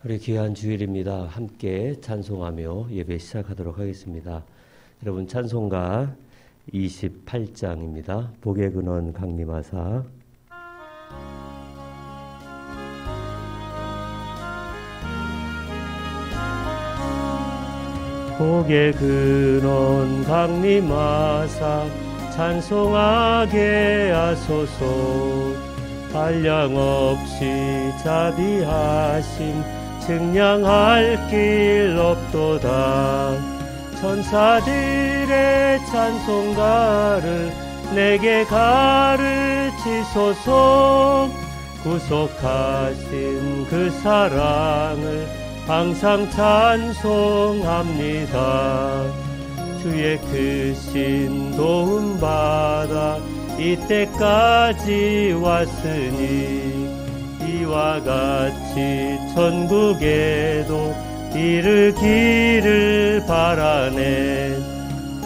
우리 귀한 주일입니다. 함께 찬송하며 예배 시작하도록 하겠습니다. 여러분 찬송가 28장입니다. 복의 근원 강림하사. 복의 근원 강림하사 찬송하게 하소서. 한량없이 자비하심 증량할 길 없도다. 천사들의 찬송가를 내게 가르치소서. 구속하신 그 사랑을 항상 찬송합니다. 주의 크신 도움받아 이때까지 왔으니 이와 같이 천국에도 이르기를 바라네.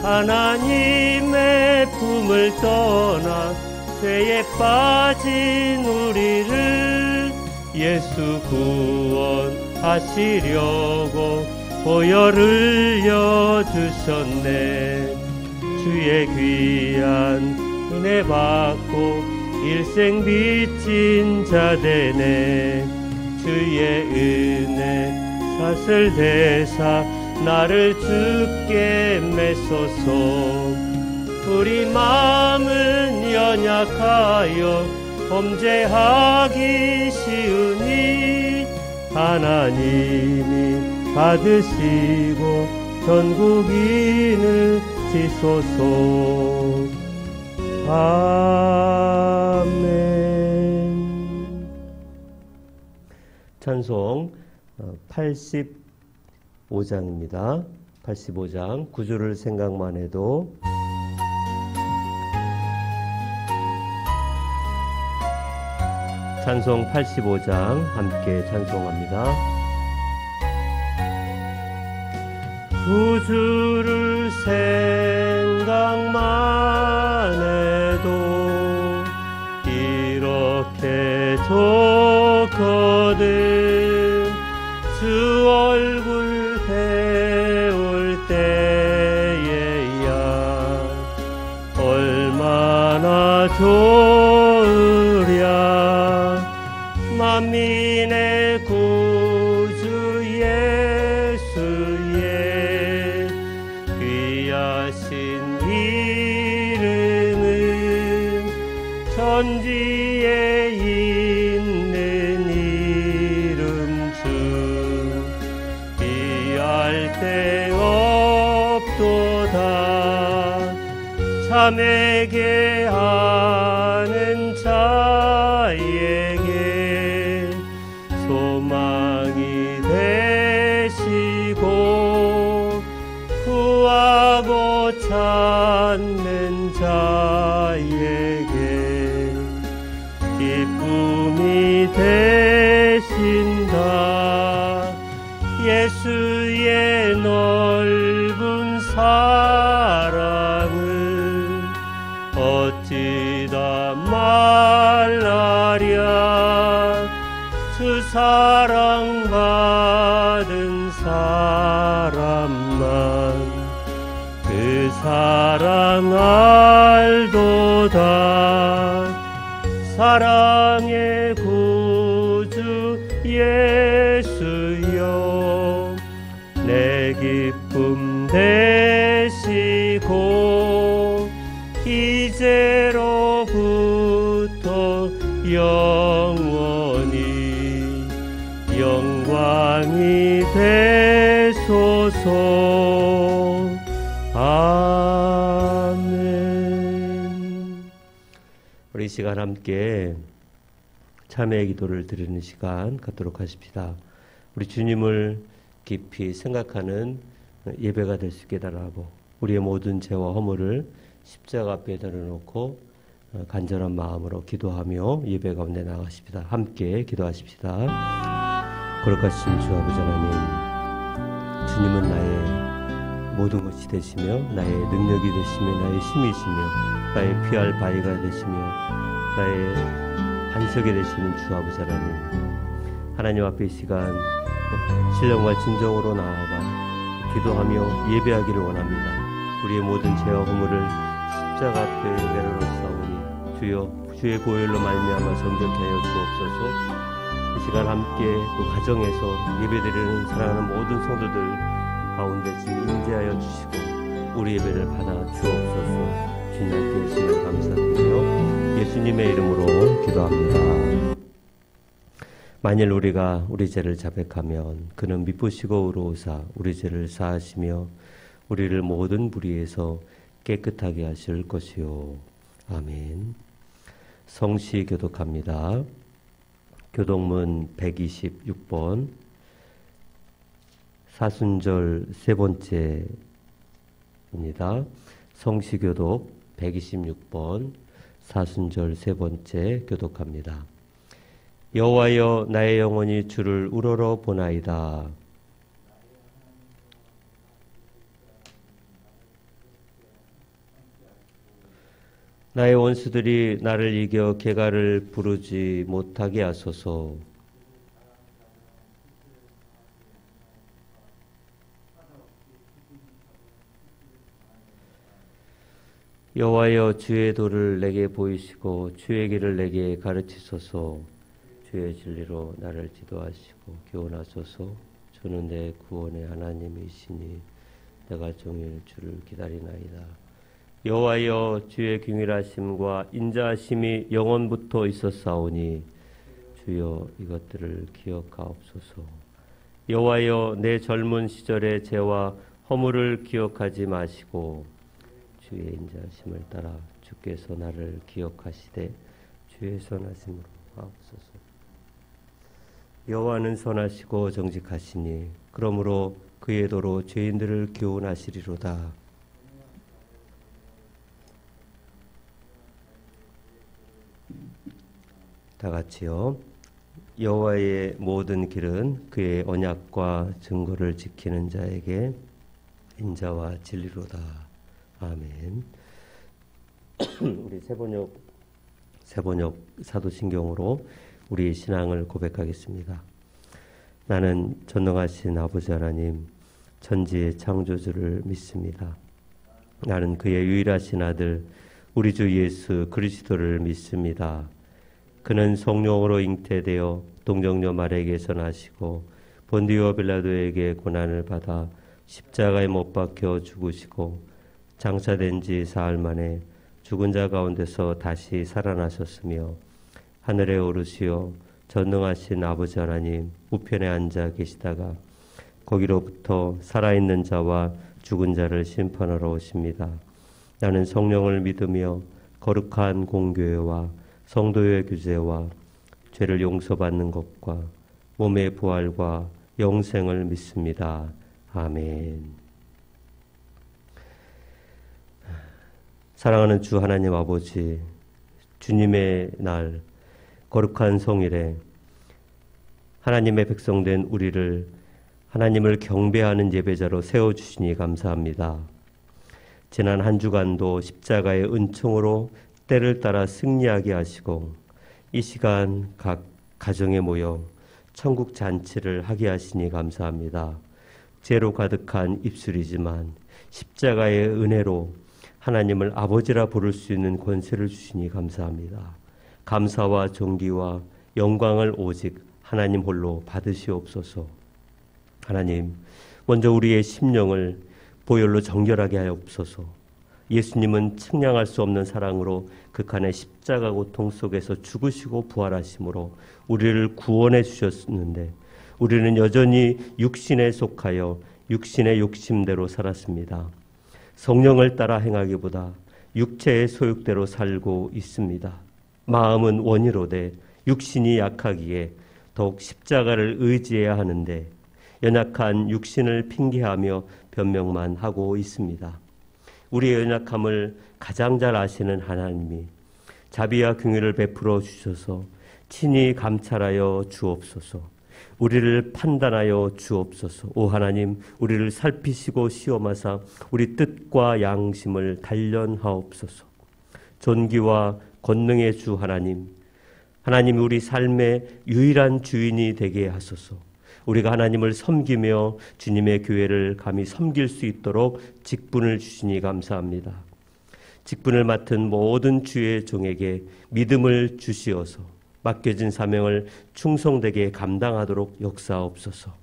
하나님의 품을 떠나 죄에 빠진 우리를 예수 구원하시려고 보혈을 흘려주셨네. 주의 귀한 은혜 받고 일생 빚진 자 되네. 주의 은혜 샷을 대사 나를 주께 메소서. 우리 마음은 연약하여 범죄하기 쉬우니 하나님이 받으시고 전국인을 지소서. 아멘. 찬송 85장입니다. 85장 구주를 생각만 해도. 찬송 85장 함께 찬송합니다. 구주를 생각만 해도 이렇게 좋거든. 주 얼굴 배울 때에야 얼마나 좋으랴. 만민의 구주 예수의 귀하신 이름은 천지에 있는 이름 중 비할 데 없도다. 참에게 하는 자에게 소망이 되시고 구하고 찾는 자에게 기쁨이 되신다. 예수의 넓은 사랑을 어찌다 말하랴. 주 사랑받은 사람만 그 사랑 알도다. 사랑의 구주 예수여 내 기쁨 되시고 이제로부터 영원히 영광이 되소서. 아멘. 우리 시간 함께 참회의 기도를 드리는 시간 갖도록 하십시다. 우리 주님을 깊이 생각하는 예배가 될 수 있게 달라고 우리의 모든 죄와 허물을 십자가 앞에 내려놓고 간절한 마음으로 기도하며 예배 가운데 나가십시다. 함께 기도하십시다. 거룩하신 주 아버지 하나님, 주님은 나의 모든 것이 되시며 나의 능력이 되시며 나의 힘이시며 나의 피할 바위가 되시며 나의 반석이 되시는 주 아버지 하나님, 하나님 앞에 이 시간 신령과 진정으로 나아가 기도하며 예배하기를 원합니다. 우리의 모든 죄와 허물을 십자가 앞에 내려놓사오니 주여 주의 보혈로 말미암아 정결케 하여 주옵소서. 이 시간 함께 또 가정에서 예배드리는 사랑하는 모든 성도들 가운데 주님 임재하여 주시고 우리 예배를 받아 주옵소서. 주님께 예수님 감사드리며 예수님의 이름으로 기도합니다. 만일 우리가 우리 죄를 자백하면 그는 미쁘시고 의로우사 우리 죄를 사하시며 우리를 모든 불의에서 깨끗하게 하실 것이요. 아멘. 성시 교독합니다. 교독문 126번 사순절 세 번째입니다. 성시 교독 126번 사순절 세 번째 교독합니다. 여호와여 나의 영혼이 주를 우러러 보나이다. 나의 원수들이 나를 이겨 개가를 부르지 못하게 하소서. 여호와여 주의 도를 내게 보이시고 주의 길을 내게 가르치소서. 주의 진리로 나를 지도하시고 교훈하소서. 주는 내 구원의 하나님이시니 내가 종일 주를 기다리나이다. 여호와여 주의 긍휼하심과 인자하심이 영원부터 있었사오니 주여 이것들을 기억하옵소서. 여호와여 내 젊은 시절의 죄와 허물을 기억하지 마시고 주의 인자하심을 따라 주께서 나를 기억하시되 주의 선하심으로 하옵소서. 여호와는 선하시고 정직하시니 그러므로 그의 도로 죄인들을 교훈하시리로다. 다 같이요. 여호와의 모든 길은 그의 언약과 증거를 지키는 자에게 인자와 진리로다. 아멘. 우리 세번역 사도신경으로 우리 신앙을 고백하겠습니다. 나는 전능하신 아버지 하나님 천지의 창조주를 믿습니다. 나는 그의 유일하신 아들 우리 주 예수 그리스도를 믿습니다. 그는 성령으로 잉태되어 동정녀 마리아에게서 나시고 본디오 빌라도에게 고난을 받아 십자가에 못 박혀 죽으시고 장사된 지 사흘 만에 죽은 자 가운데서 다시 살아나셨으며 하늘에 오르시어 전능하신 아버지 하나님 우편에 앉아 계시다가 거기로부터 살아있는 자와 죽은 자를 심판하러 오십니다. 나는 성령을 믿으며 거룩한 공교회와 성도의 규제와 죄를 용서받는 것과 몸의 부활과 영생을 믿습니다. 아멘. 사랑하는 주 하나님 아버지, 주님의 날 거룩한 성일에 하나님의 백성된 우리를 하나님을 경배하는 예배자로 세워주시니 감사합니다. 지난 한 주간도 십자가의 은총으로 때를 따라 승리하게 하시고 이 시간 각 가정에 모여 천국 잔치를 하게 하시니 감사합니다. 죄로 가득한 입술이지만 십자가의 은혜로 하나님을 아버지라 부를 수 있는 권세를 주시니 감사합니다. 감사와 존귀와 영광을 오직 하나님 홀로 받으시옵소서. 하나님, 먼저 우리의 심령을 보혈로 정결하게 하옵소서. 예수님은 측량할 수 없는 사랑으로 극한의 십자가 고통 속에서 죽으시고 부활하심으로 우리를 구원해 주셨는데 우리는 여전히 육신에 속하여 육신의 욕심대로 살았습니다. 성령을 따라 행하기보다 육체의 소욕대로 살고 있습니다. 마음은 원이로되 육신이 약하기에 더욱 십자가를 의지해야 하는데 연약한 육신을 핑계하며 변명만 하고 있습니다. 우리의 연약함을 가장 잘 아시는 하나님이 자비와 긍휼을 베풀어 주셔서 친히 감찰하여 주옵소서. 우리를 판단하여 주옵소서. 오 하나님, 우리를 살피시고 시험하사 우리 뜻과 양심을 단련하옵소서. 존귀와 권능의 주 하나님, 하나님이 우리 삶의 유일한 주인이 되게 하소서. 우리가 하나님을 섬기며 주님의 교회를 감히 섬길 수 있도록 직분을 주시니 감사합니다. 직분을 맡은 모든 주의 종에게 믿음을 주시어서 맡겨진 사명을 충성되게 감당하도록 역사하옵소서.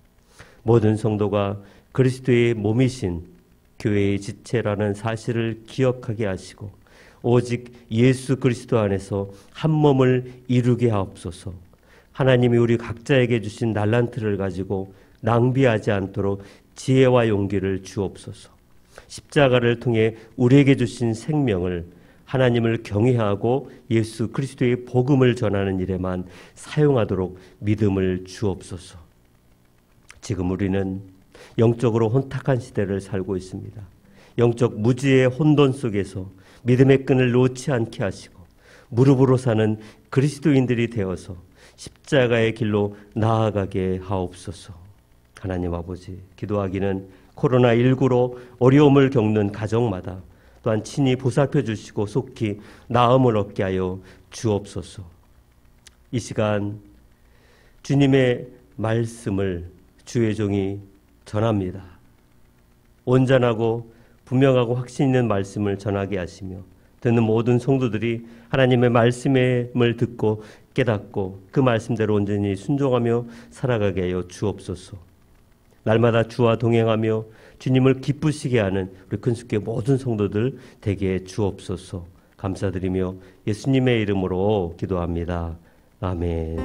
모든 성도가 그리스도의 몸이신 교회의 지체라는 사실을 기억하게 하시고 오직 예수 그리스도 안에서 한 몸을 이루게 하옵소서. 하나님이 우리 각자에게 주신 달란트를 가지고 낭비하지 않도록 지혜와 용기를 주옵소서. 십자가를 통해 우리에게 주신 생명을 하나님을 경외하고 예수 그리스도의 복음을 전하는 일에만 사용하도록 믿음을 주옵소서. 지금 우리는 영적으로 혼탁한 시대를 살고 있습니다. 영적 무지의 혼돈 속에서 믿음의 끈을 놓지 않게 하시고 무릎으로 사는 그리스도인들이 되어서 십자가의 길로 나아가게 하옵소서. 하나님 아버지, 기도하기는 코로나19로 어려움을 겪는 가정마다 또한 친히 보살펴 주시고 속히 나음을 얻게 하여 주옵소서. 이 시간 주님의 말씀을 주의 종이 전합니다. 온전하고 분명하고 확신 있는 말씀을 전하게 하시며 듣는 모든 성도들이 하나님의 말씀을 듣고 깨닫고 그 말씀대로 온전히 순종하며 살아가게 하여 주옵소서. 날마다 주와 동행하며 주님을 기쁘시게 하는 우리 큰숙교의 모든 성도들 되게 주옵소서. 감사드리며 예수님의 이름으로 기도합니다. 아멘.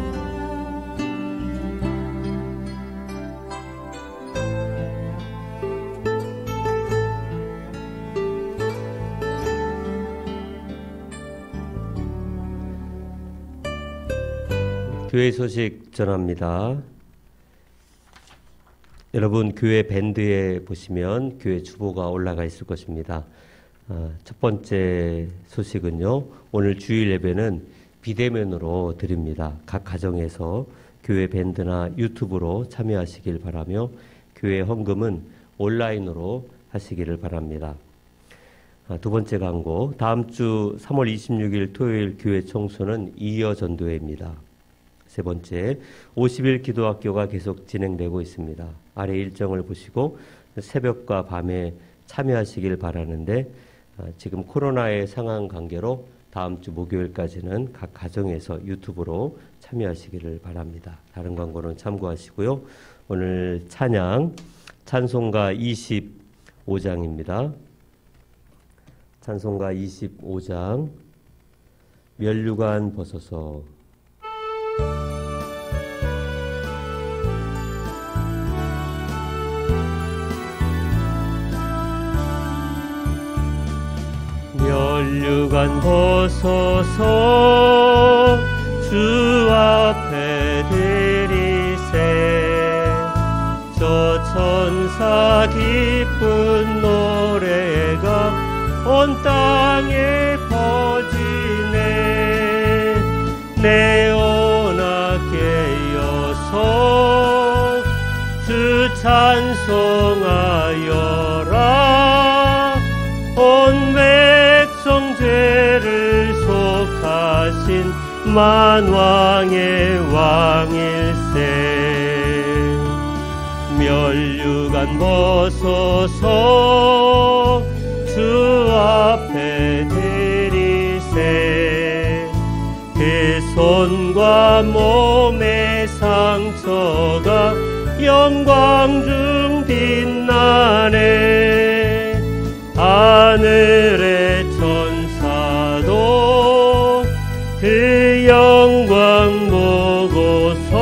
교회 소식 전합니다. 여러분 교회 밴드에 보시면 교회 주보가 올라가 있을 것입니다. 첫 번째 소식은요. 오늘 주일 예배는 비대면으로 드립니다. 각 가정에서 교회 밴드나 유튜브로 참여하시길 바라며 교회 헌금은 온라인으로 하시기를 바랍니다. 두 번째 광고, 다음 주 3월 26일 토요일 교회 청소는 이어 전도회입니다. 세 번째, 50일 기도학교가 계속 진행되고 있습니다. 아래 일정을 보시고 새벽과 밤에 참여하시길 바라는데 지금 코로나의 상황 관계로 다음 주 목요일까지는 각 가정에서 유튜브로 참여하시기를 바랍니다. 다른 광고는 참고하시고요. 오늘 찬송가 25장입니다. 찬송가 25장 멸류관 벗어서 멸류관 벗어서 주 앞에 드리세 저 천사 기쁜 노래가 온 땅에 퍼지네 내오나 깨어서 주 찬송하여라 온 백성 죄를 속하신 만왕의 왕일세 멸류관 벗어서 주 앞에 드리세 그 손과 몸의 상처가 영광 중 빛나네 하늘의 천사도 그 영광 보고서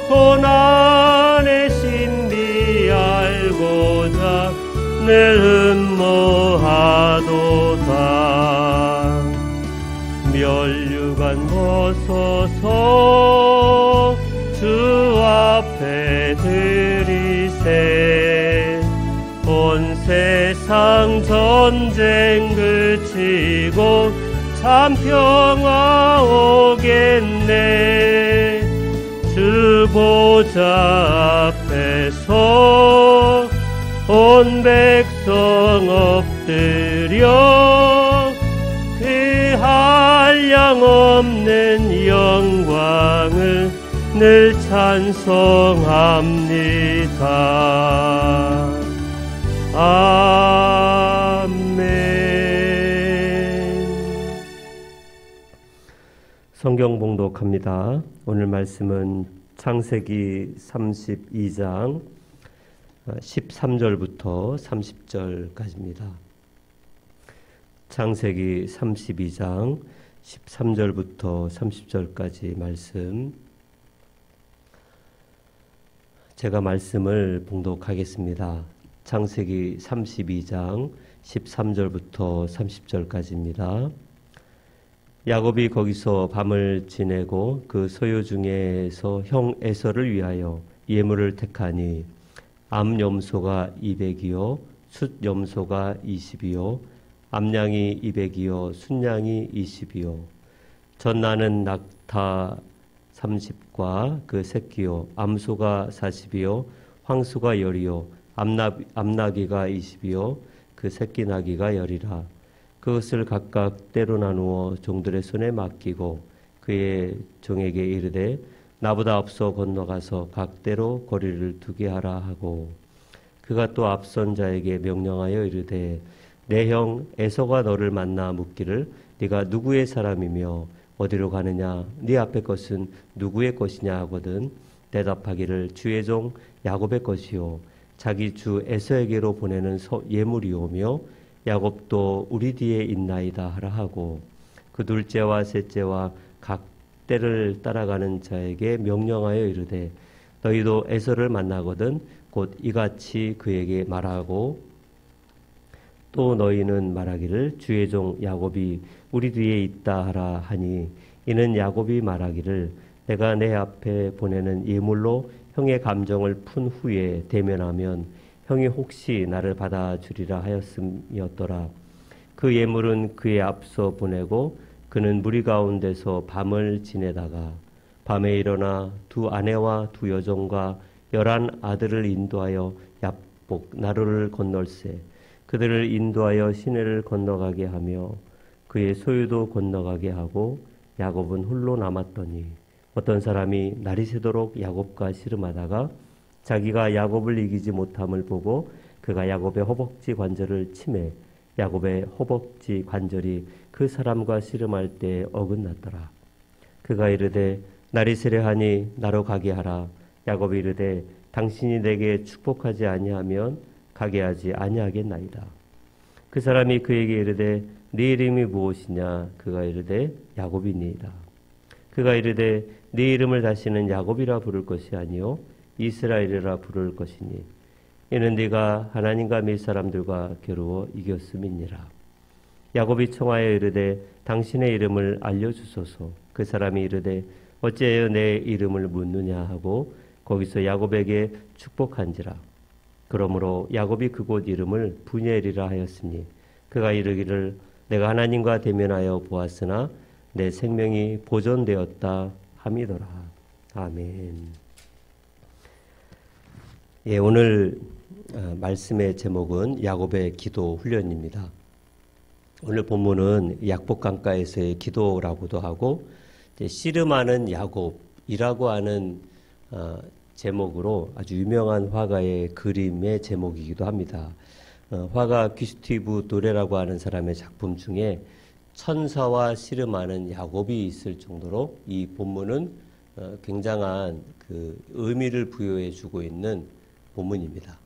고난의 신비 알고자 늘 흠모하도다 멸류관 벗어서 주 앞에 드리세 온 세상 전쟁 그치고 참 평화 오겠네 주 보좌 앞에서 온 백성 엎드려 그 한량없는 영광을 늘 찬송합니다. 아멘. 성경 봉독합니다. 오늘 말씀은 창세기 32장 13절부터 30절까지입니다. 창세기 32장 13절부터 30절까지 말씀, 제가 말씀을 봉독하겠습니다. 창세기 32장 13절부터 30절까지입니다. 야곱이 거기서 밤을 지내고 그 소유 중에서 형 에서를 위하여 예물을 택하니 암 염소가 200이요 숫 염소가 20이요 암양이 200이요 순양이 20이요 전나는 낙타 30과 그 새끼요 암소가 40이요 황소가 10이요 암나귀가 20이요 그 새끼 나귀가 10이라. 그것을 각각 때로 나누어 종들의 손에 맡기고 그의 종에게 이르되 나보다 앞서 건너가서 각 때로 거리를 두게 하라 하고, 그가 또 앞선 자에게 명령하여 이르되 내 형 에서가 너를 만나 묻기를 네가 누구의 사람이며 어디로 가느냐, 네 앞의 것은 누구의 것이냐 하거든 대답하기를 주의 종 야곱의 것이요 자기 주 에서에게로 보내는 예물이오며 야곱도 우리 뒤에 있나이다 하라 하고, 그 둘째와 셋째와 각 때를 따라가는 자에게 명령하여 이르되 너희도 에서를 만나거든 곧 이같이 그에게 말하고, 또 너희는 말하기를 주의 종 야곱이 우리 뒤에 있다 하라 하니, 이는 야곱이 말하기를 내가 내 앞에 보내는 예물로 형의 감정을 푼 후에 대면하면 형이 혹시 나를 받아주리라 하였음이었더라. 그 예물은 그의 앞서 보내고 그는 무리 가운데서 밤을 지내다가 밤에 일어나 두 아내와 두 여종과 11 아들을 인도하여 야복 나루를 건널세 그들을 인도하여 시내를 건너가게 하며 그의 소유도 건너가게 하고 야곱은 홀로 남았더니 어떤 사람이 날이 새도록 야곱과 씨름하다가 자기가 야곱을 이기지 못함을 보고 그가 야곱의 허벅지 관절을 치매 야곱의 허벅지 관절이 그 사람과 씨름할 때 어긋났더라. 그가 이르되 날이 세려하니 나로 가게 하라. 야곱이 이르되 당신이 내게 축복하지 아니하면 가게 하지 아니하겠나이다. 그 사람이 그에게 이르되 네 이름이 무엇이냐? 그가 이르되 야곱이니이다. 그가 이르되 네 이름을 다시는 야곱이라 부를 것이 아니요 이스라엘이라 부를 것이니 이는 네가 하나님과 및 사람들과 겨루어 이겼음이니라. 야곱이 청하여 이르되 당신의 이름을 알려주소서. 그 사람이 이르되 어찌하여 내 이름을 묻느냐 하고 거기서 야곱에게 축복한지라. 그러므로 야곱이 그곳 이름을 브니엘이라 하였으니 그가 이르기를 내가 하나님과 대면하여 보았으나 내 생명이 보존되었다 함이더라. 아멘. 예, 오늘 말씀의 제목은 야곱의 기도 훈련입니다. 오늘 본문은 약복 강가에서의 기도라고도 하고 씨름하는 야곱이라고 하는 제목으로 아주 유명한 화가의 그림의 제목이기도 합니다. 화가 귀스티브 도레라고 하는 사람의 작품 중에 천사와 씨름하는 야곱이 있을 정도로 이 본문은 굉장한 그 의미를 부여해 주고 있는 본문입니다.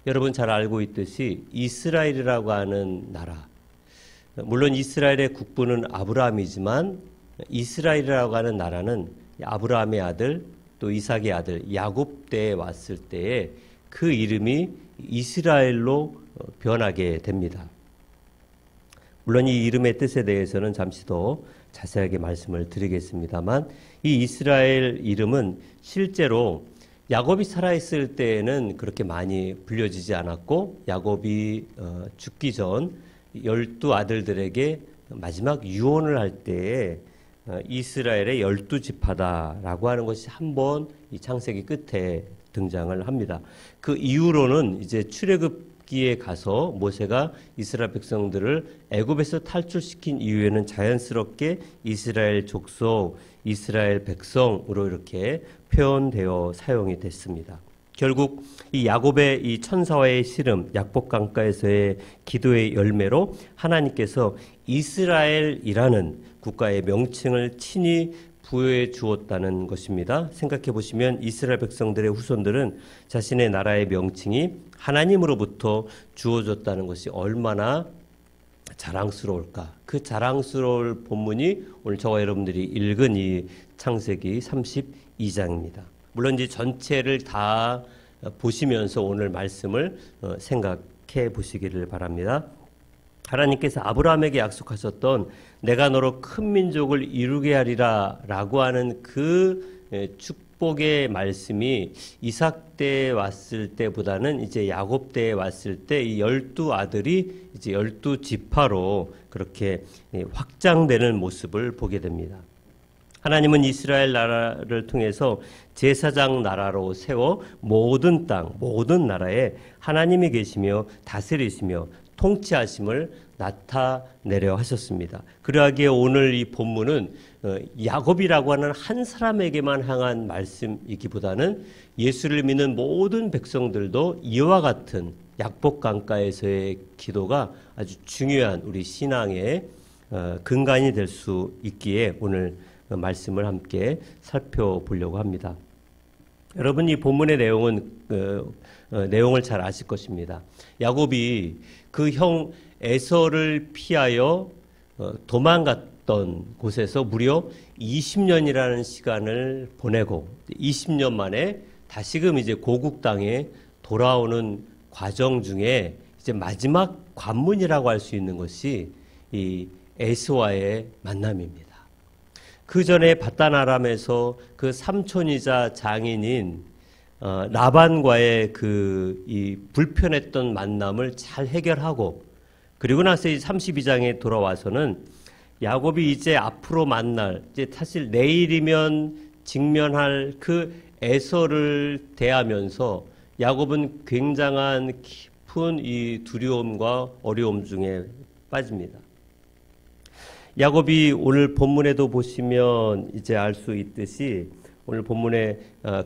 여러분 잘 알고 있듯이 이스라엘이라고 하는 나라, 물론 이스라엘의 국부는 아브라함이지만 이스라엘이라고 하는 나라는 아브라함의 아들 또 이삭의 아들 야곱 때에 왔을 때에 그 이름이 이스라엘로 변하게 됩니다. 물론 이 이름의 뜻에 대해서는 잠시 더 자세하게 말씀을 드리겠습니다만 이 이스라엘 이름은 실제로 야곱이 살아있을 때에는 그렇게 많이 불려지지 않았고 야곱이 죽기 전 12아들들에게 마지막 유언을 할 때에 이스라엘의 12지파다라고 하는 것이 한번 이 창세기 끝에 등장을 합니다. 그 이후로는 이제 출애굽 애굽기에 가서 모세가 이스라엘 백성들을 애굽에서 탈출시킨 이후에는 자연스럽게 이스라엘 족속, 이스라엘 백성으로 이렇게 표현되어 사용이 됐습니다. 결국 이 야곱의 이 천사와의 씨름, 약복 강가에서의 기도의 열매로 하나님께서 이스라엘이라는 국가의 명칭을 친히 부여해 주었다는 것입니다. 생각해 보시면 이스라엘 백성들의 후손들은 자신의 나라의 명칭이 하나님으로부터 주어졌다는 것이 얼마나 자랑스러울까. 그 자랑스러울 본문이 오늘 저와 여러분들이 읽은 이 창세기 32장입니다. 물론 이제 전체를 다 보시면서 오늘 말씀을 생각해 보시기를 바랍니다. 하나님께서 아브라함에게 약속하셨던 내가 너로 큰 민족을 이루게 하리라 라고 하는 그 축복의 말씀이 이삭 때에 왔을 때보다는 이제 야곱 때에 왔을 때 이 12아들이 이제 12지파로 그렇게 확장되는 모습을 보게 됩니다. 하나님은 이스라엘 나라를 통해서 제사장 나라로 세워 모든 땅, 모든 나라에 하나님이 계시며 다스리시며 통치하심을 나타내려 하셨습니다. 그러하기에 오늘 이 본문은 야곱이라고 하는 한 사람에게만 향한 말씀이기보다는 예수를 믿는 모든 백성들도 이와 같은 약복 강가에서의 기도가 아주 중요한 우리 신앙의 근간이 될 수 있기에 오늘 말씀을 함께 살펴보려고 합니다. 여러분 이 본문의 내용을 잘 아실 것입니다. 야곱이 그 형 에서를 피하여 도망갔던 곳에서 무려 20년이라는 시간을 보내고 20년 만에 다시금 이제 고국 땅에 돌아오는 과정 중에 이제 마지막 관문이라고 할 수 있는 것이 이 에서와의 만남입니다. 그 전에 밧단 아람에서 그 삼촌이자 장인인 라반과의 이 불편했던 만남을 잘 해결하고 그리고 나서 이 32장에 돌아와서는 야곱이 이제 앞으로 만날 이제 사실 내일이면 직면할 그 에서를 대하면서 야곱은 굉장한 깊은 이 두려움과 어려움 중에 빠집니다. 야곱이 오늘 본문에도 보시면 이제 알 수 있듯이 오늘 본문에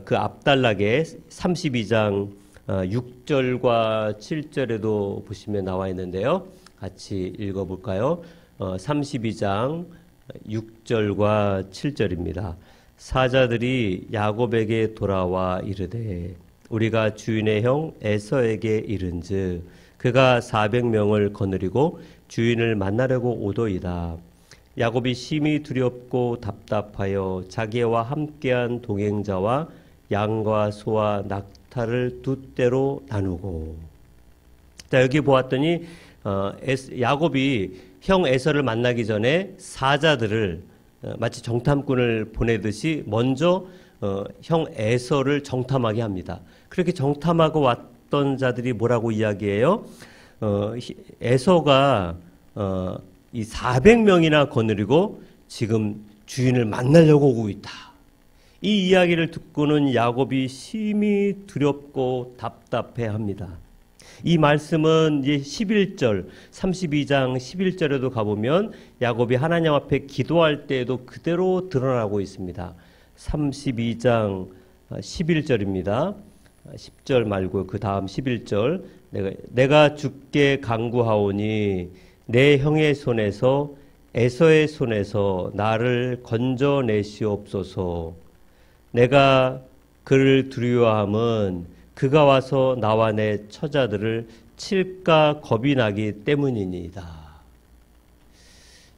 그 앞단락에 32장 6절과 7절에도 보시면 나와 있는데요. 같이 읽어볼까요? 32장 6절과 7절입니다. 사자들이 야곱에게 돌아와 이르되 우리가 주인의 형 에서에게 이른즉 그가 400명을 거느리고 주인을 만나려고 오도이다. 야곱이 심히 두렵고 답답하여 자기와 함께한 동행자와 양과 소와 낙타를 두 떼로 나누고. 자, 여기 보았더니 야곱이 형 에서를 만나기 전에 사자들을 마치 정탐꾼을 보내듯이 먼저 형 에서를 정탐하게 합니다. 그렇게 정탐하고 왔던 자들이 뭐라고 이야기해요? 에서가 이 400명이나 거느리고 지금 주인을 만나려고 오고 있다. 이 이야기를 듣고는 야곱이 심히 두렵고 답답해합니다. 이 말씀은 이제 11절, 32장 11절에도 가보면 야곱이 하나님 앞에 기도할 때에도 그대로 드러나고 있습니다. 32장 11절입니다. 10절 말고 그 다음 11절 내가 주께 간구하오니 내 형의 손에서 에서의 손에서 나를 건져내시옵소서. 내가 그를 두려워함은 그가 와서 나와 내 처자들을 칠까 겁이 나기 때문이니이다.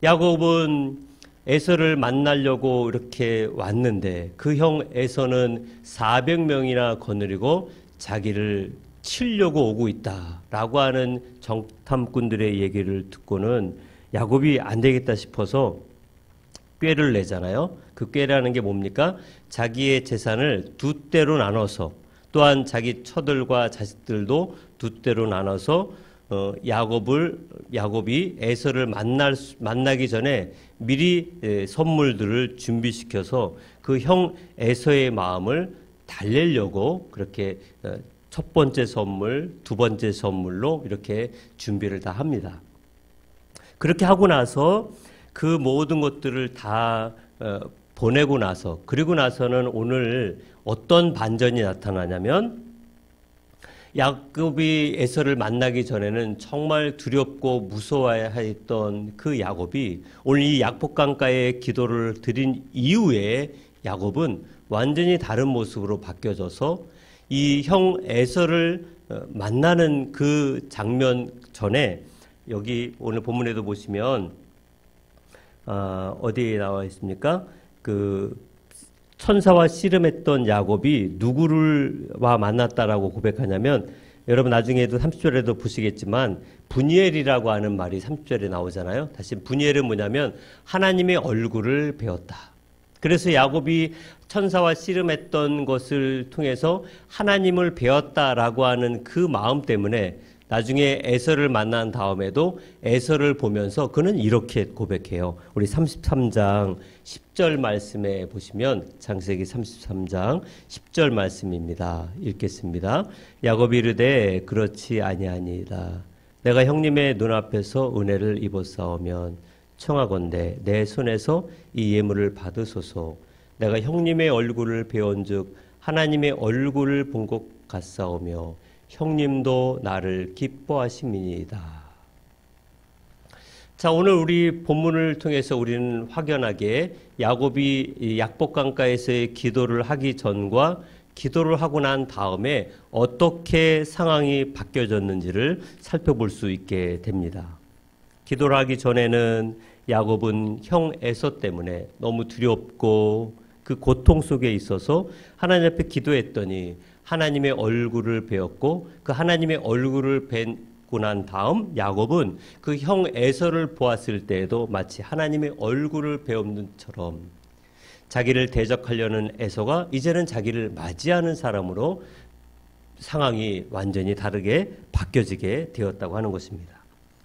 야곱은 에서를 만나려고 이렇게 왔는데 그 형 에서는 400명이나 거느리고 자기를 치려고 오고 있다라고 하는 정탐꾼들의 얘기를 듣고는 야곱이 안 되겠다 싶어서 꾀를 내잖아요. 그 꾀라는 게 뭡니까? 자기의 재산을 두 떼로 나눠서 또한 자기 처들과 자식들도 두 떼로 나눠서 야곱이 에서를 만나기 전에 미리 선물들을 준비시켜서 그 형 에서의 마음을 달래려고 그렇게 첫 번째 선물, 두 번째 선물로 이렇게 준비를 다 합니다. 그렇게 하고 나서 그 모든 것들을 다 보내고 나서, 그리고 나서는 오늘 어떤 반전이 나타나냐면, 야곱이 에서를 만나기 전에는 정말 두렵고 무서워했던 그 야곱이 오늘 이 약복강가에 기도를 드린 이후에 야곱은 완전히 다른 모습으로 바뀌어져서 이 형 에서를 만나는 그 장면 전에, 여기 오늘 본문에도 보시면 어디에 나와 있습니까? 그 천사와 씨름했던 야곱이 누구를와 만났다라고 고백하냐면, 여러분 나중에도 30절에도 보시겠지만 분이엘이라고 하는 말이 30절에 나오잖아요. 다시 분이엘은 뭐냐면 하나님의 얼굴을 배웠다. 그래서 야곱이 천사와 씨름했던 것을 통해서 하나님을 배웠다라고 하는 그 마음 때문에 나중에 에서를 만난 다음에도 에서를 보면서 그는 이렇게 고백해요. 우리 33장 10절 말씀에 보시면, 창세기 33장 10절 말씀입니다. 읽겠습니다. 야곱이 이르되 그렇지 아니하니이다. 내가 형님의 눈앞에서 은혜를 입었사오면 청하건대 내 손에서 이 예물을 받으소서. 내가 형님의 얼굴을 배운즉 하나님의 얼굴을 본 것 같사오며 형님도 나를 기뻐하심이니이다. 자, 오늘 우리 본문을 통해서 우리는 확연하게 야곱이 약복강가에서의 기도를 하기 전과 기도를 하고 난 다음에 어떻게 상황이 바뀌어졌는지를 살펴볼 수 있게 됩니다. 기도를 하기 전에는 야곱은 형 에서 때문에 너무 두렵고 그 고통 속에 있어서 하나님 앞에 기도했더니 하나님의 얼굴을 배웠고, 그 하나님의 얼굴을 뵙고 난 다음 야곱은 그 형 에서를 보았을 때에도 마치 하나님의 얼굴을 배운 것처럼 자기를 대적하려는 에서가 이제는 자기를 맞이하는 사람으로 상황이 완전히 다르게 바뀌어지게 되었다고 하는 것입니다.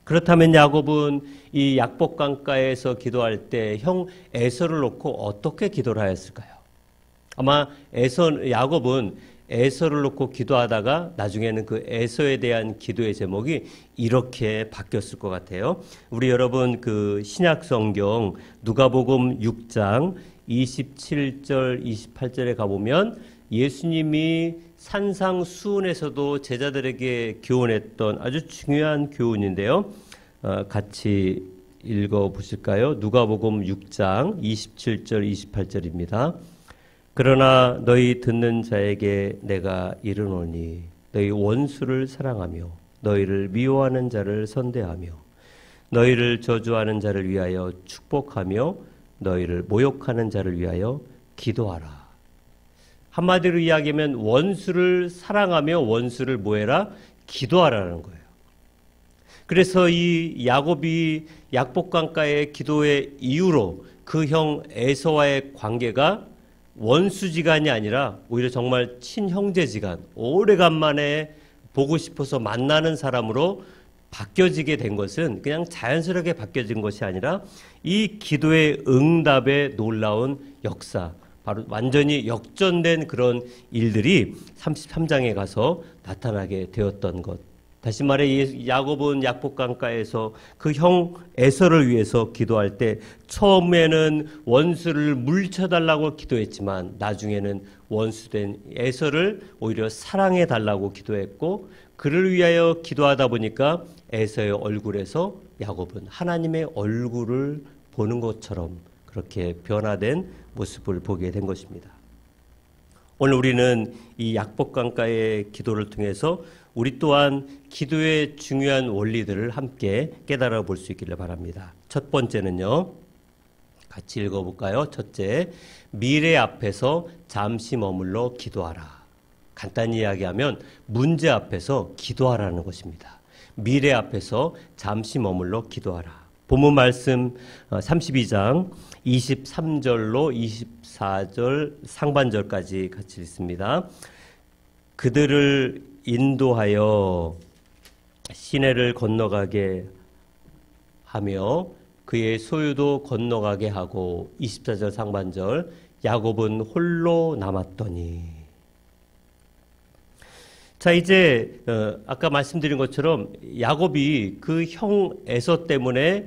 그렇다면 야곱은 이 약복강가에서 기도할 때 형 에서를 놓고 어떻게 기도를 하였을까요? 아마 야곱은 에서를 놓고 기도하다가 나중에는 그 에서에 대한 기도의 제목이 이렇게 바뀌었을 것 같아요. 우리 여러분 그 신약 성경 누가복음 6장 27절 28절에 가보면 예수님이 산상수훈에서도 제자들에게 교훈했던 아주 중요한 교훈인데요. 같이 읽어보실까요? 누가복음 6장 27절 28절입니다. 그러나 너희 듣는 자에게 내가 이르노니 너희 원수를 사랑하며 너희를 미워하는 자를 선대하며 너희를 저주하는 자를 위하여 축복하며 너희를 모욕하는 자를 위하여 기도하라. 한마디로 이야기하면 원수를 사랑하며 원수를 뭐해라? 기도하라는 거예요. 그래서 이 야곱이 약복강가의 기도의 이유로 그 형 에서와의 관계가 원수지간이 아니라 오히려 정말 친형제지간, 오래간만에 보고 싶어서 만나는 사람으로 바뀌어지게 된 것은 그냥 자연스럽게 바뀌어진 것이 아니라 이 기도의 응답의 놀라운 역사, 바로 완전히 역전된 그런 일들이 33장에 가서 나타나게 되었던 것. 다시 말해 야곱은 약복강가에서 그 형 에서를 위해서 기도할 때 처음에는 원수를 물리쳐달라고 기도했지만 나중에는 원수된 에서를 오히려 사랑해달라고 기도했고, 그를 위하여 기도하다 보니까 에서의 얼굴에서 야곱은 하나님의 얼굴을 보는 것처럼 그렇게 변화된 모습을 보게 된 것입니다. 오늘 우리는 이 약복강가의 기도를 통해서 우리 또한 기도의 중요한 원리들을 함께 깨달아 볼 수 있기를 바랍니다. 첫 번째는요, 같이 읽어볼까요? 첫째, 미래 앞에서 잠시 머물러 기도하라. 간단히 이야기하면 문제 앞에서 기도하라는 것입니다. 미래 앞에서 잠시 머물러 기도하라. 본문 말씀 32장 23절로 24절 상반절까지 같이 읽습니다. 그들을 인도하여 시내를 건너가게 하며 그의 소유도 건너가게 하고, 24절 상반절, 야곱은 홀로 남았더니. 자, 이제 아까 말씀드린 것처럼 야곱이 그 형 에서 때문에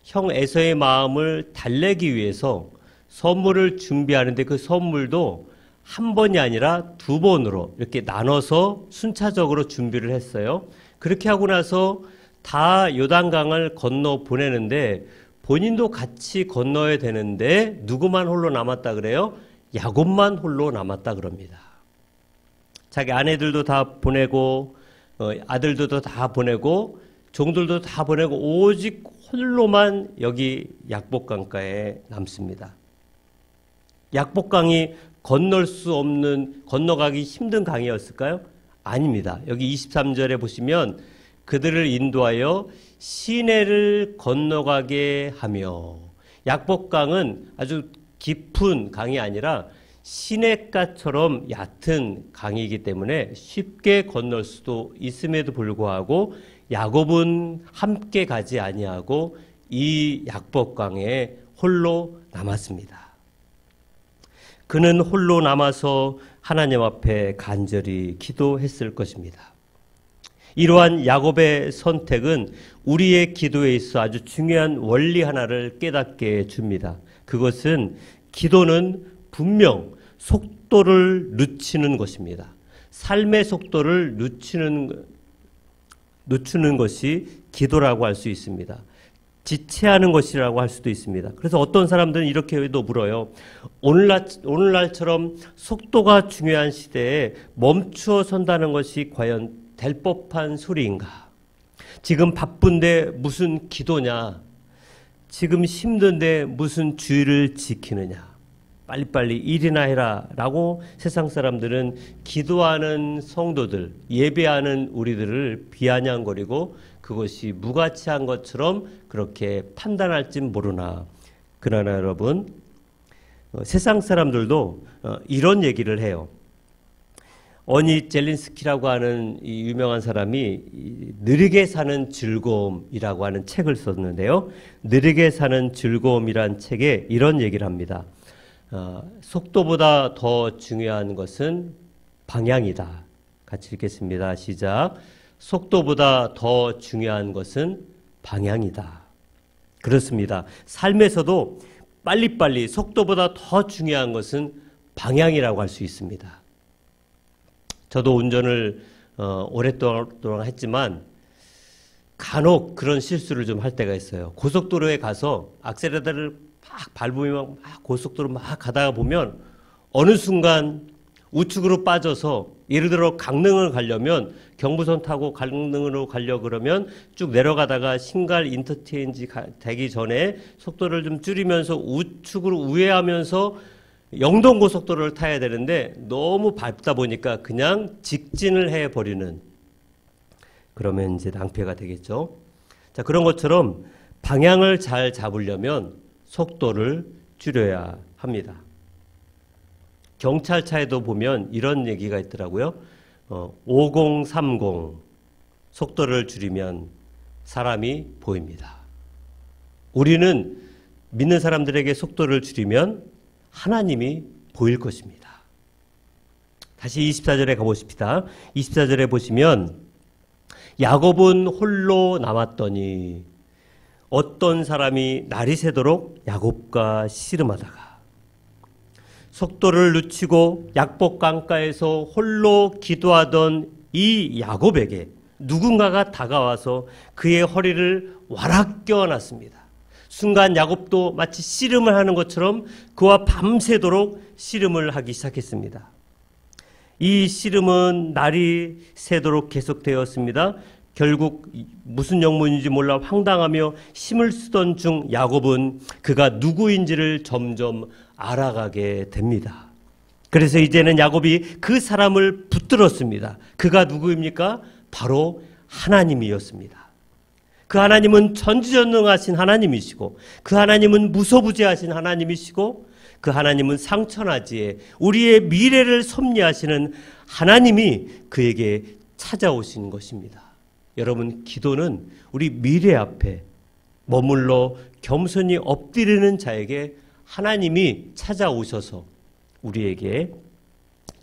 형 에서의 마음을 달래기 위해서 선물을 준비하는데 그 선물도 한 번이 아니라 두 번으로 이렇게 나눠서 순차적으로 준비를 했어요. 그렇게 하고 나서 다 요단강을 건너 보내는데 본인도 같이 건너야 되는데 누구만 홀로 남았다 그래요? 야곱만 홀로 남았다 그럽니다. 자기 아내들도 다 보내고 아들들도 다 보내고 종들도 다 보내고 오직 홀로만 여기 약복강가에 남습니다. 약복강이 건널 수 없는, 건너가기 힘든 강이었을까요? 아닙니다. 여기 23절에 보시면 그들을 인도하여 시내를 건너가게 하며, 약복강은 아주 깊은 강이 아니라 시냇가처럼 얕은 강이기 때문에 쉽게 건널 수도 있음에도 불구하고 야곱은 함께 가지 아니하고 이 약복강에 홀로 남았습니다. 그는 홀로 남아서 하나님 앞에 간절히 기도했을 것입니다. 이러한 야곱의 선택은 우리의 기도에 있어 아주 중요한 원리 하나를 깨닫게 해줍니다. 그것은 기도는 분명 속도를 늦추는 것입니다. 삶의 속도를 늦추는 것이 기도라고 할 수 있습니다. 지체하는 것이라고 할 수도 있습니다. 그래서 어떤 사람들은 이렇게도 물어요. 오늘날처럼 속도가 중요한 시대에 멈추어 선다는 것이 과연 될 법한 소리인가? 지금 바쁜데 무슨 기도냐? 지금 힘든데 무슨 주의를 지키느냐? 빨리빨리 일이나 해라 라고 세상 사람들은 기도하는 성도들, 예배하는 우리들을 비아냥거리고 그것이 무가치한 것처럼 그렇게 판단할지 모르나. 그러나 여러분, 세상 사람들도 이런 얘기를 해요. 어니 젤린스키라고 하는 이 유명한 사람이 느리게 사는 즐거움이라고 하는 책을 썼는데요. 느리게 사는 즐거움이란 책에 이런 얘기를 합니다. 속도보다 더 중요한 것은 방향이다. 같이 읽겠습니다. 시작. 속도보다 더 중요한 것은 방향이다. 그렇습니다. 삶에서도 빨리빨리 속도보다 더 중요한 것은 방향이라고 할 수 있습니다. 저도 운전을 오랫동안 했지만 간혹 그런 실수를 좀 할 때가 있어요. 고속도로에 가서 악셀레터를 막 밟으면 막 고속도로 막 가다가 보면 어느 순간 우측으로 빠져서 예를 들어 강릉을 가려면 경부선 타고 강릉으로 가려고 그러면 쭉 내려가다가 신갈 인터체인지 되기 전에 속도를 좀 줄이면서 우측으로 우회하면서 영동고속도로를 타야 되는데 너무 밟다 보니까 그냥 직진을 해버리는, 그러면 이제 낭패가 되겠죠. 자, 그런 것처럼 방향을 잘 잡으려면 속도를 줄여야 합니다. 경찰차에도 보면 이런 얘기가 있더라고요. 5030 속도를 줄이면 사람이 보입니다. 우리는 믿는 사람들에게 속도를 줄이면 하나님이 보일 것입니다. 다시 24절에 가보십시다. 24절에 보시면 야곱은 홀로 남았더니 어떤 사람이 날이 새도록 야곱과 씨름하다가, 속도를 늦추고 약복강가에서 홀로 기도하던 이 야곱에게 누군가가 다가와서 그의 허리를 와락 껴안았습니다. 순간 야곱도 마치 씨름을 하는 것처럼 그와 밤새도록 씨름을 하기 시작했습니다. 이 씨름은 날이 새도록 계속되었습니다. 결국 무슨 영문인지 몰라 황당하며 힘을 쓰던 중 야곱은 그가 누구인지를 점점 알아가게 됩니다. 그래서 이제는 야곱이 그 사람을 붙들었습니다. 그가 누구입니까? 바로 하나님이었습니다. 그 하나님은 전지전능하신 하나님이시고, 그 하나님은 무소부재하신 하나님이시고, 그 하나님은 상천하지에 우리의 미래를 섭리하시는 하나님이 그에게 찾아오신 것입니다. 여러분, 기도는 우리 미래 앞에 머물러 겸손히 엎드리는 자에게 하나님이 찾아오셔서 우리에게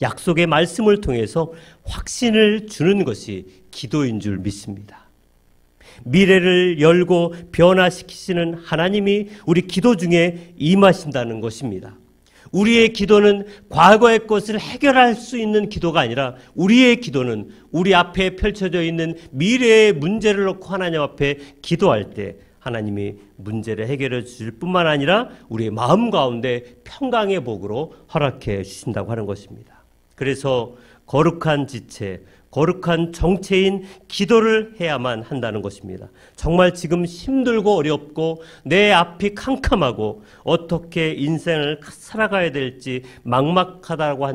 약속의 말씀을 통해서 확신을 주는 것이 기도인 줄 믿습니다. 미래를 열고 변화시키시는 하나님이 우리 기도 중에 임하신다는 것입니다. 우리의 기도는 과거의 것을 해결할 수 있는 기도가 아니라 우리의 기도는 우리 앞에 펼쳐져 있는 미래의 문제를 놓고 하나님 앞에 기도할 때 하나님이 문제를 해결해 주실 뿐만 아니라 우리의 마음 가운데 평강의 복으로 허락해 주신다고 하는 것입니다. 그래서 거룩한 지체, 거룩한 정체인 기도를 해야만 한다는 것입니다. 정말 지금 힘들고 어렵고 내 앞이 캄캄하고 어떻게 인생을 살아가야 될지 막막하다고